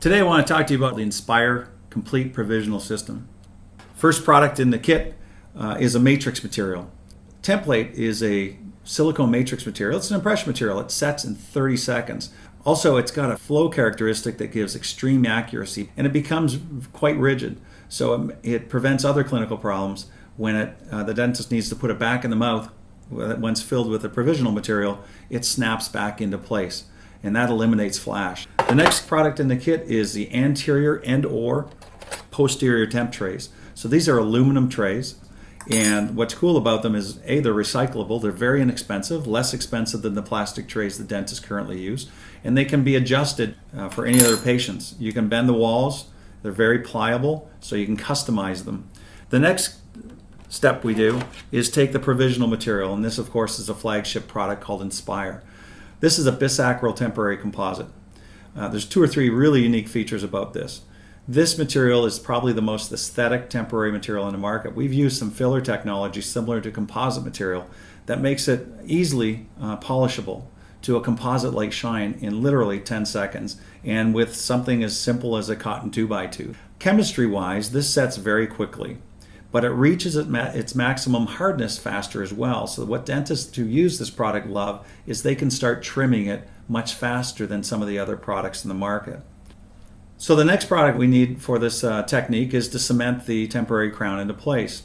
Today I want to talk to you about the INSPIRE Complete Provisional System. First product in the kit is a matrix material. Template is a silicone matrix material. It's an impression material. It sets in 30 seconds. Also, it's got a flow characteristic that gives extreme accuracy, and it becomes quite rigid. So it prevents other clinical problems when the dentist needs to put it back in the mouth. Once filled with the provisional material, it snaps back into place, and that eliminates flash. The next product in the kit is the anterior and/or posterior temp trays. So these are aluminum trays, and what's cool about them is they're recyclable, they're very inexpensive, less expensive than the plastic trays the dentists currently use, and they can be adjusted for any other patients. You can bend the walls, they're very pliable, so you can customize them. The next step we do is take the provisional material, and this of course is a flagship product called INSPIRE. This is a bisacral temporary composite. There's 2 or 3 really unique features about this. This material is probably the most aesthetic temporary material in the market. We've used some filler technology similar to composite material that makes it easily polishable to a composite-like shine in literally 10 seconds, and with something as simple as a cotton 2x2. Chemistry-wise, this sets very quickly, but it reaches its maximum hardness faster as well. So what dentists who use this product love is they can start trimming it much faster than some of the other products in the market. So the next product we need for this technique is to cement the temporary crown into place.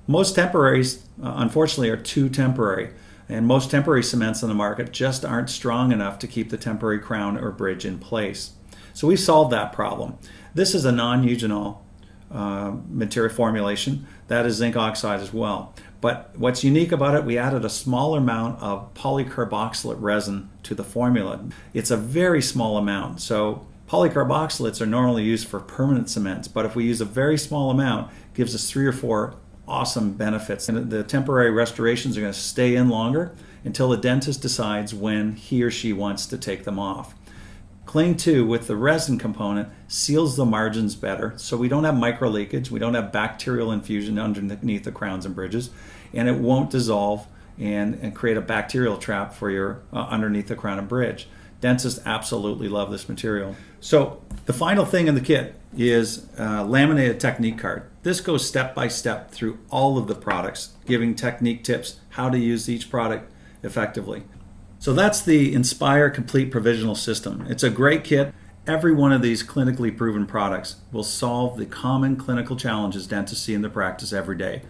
Most temporaries, unfortunately, are too temporary, and most temporary cements on the market just aren't strong enough to keep the temporary crown or bridge in place. So we've solved that problem. This is a non-eugenol material formulation that is zinc oxide as well. But what's unique about it, we added a small amount of polycarboxylate resin to the formula. It's a very small amount. So polycarboxylates are normally used for permanent cements, but if we use a very small amount, it gives us 3 or 4 awesome benefits. And the temporary restorations are going to stay in longer until the dentist decides when he or she wants to take them off. Cling 2 with the resin component seals the margins better, so we don't have micro leakage, we don't have bacterial infusion underneath the crowns and bridges, and it won't dissolve and create a bacterial trap for your underneath the crown and bridge. Dentists absolutely love this material. So the final thing in the kit is a laminated technique card. This goes step by step through all of the products, giving technique tips how to use each product effectively. So that's the INSPIRE Complete Provisional System. It's a great kit. Every one of these clinically proven products will solve the common clinical challenges dentists see in their practice every day.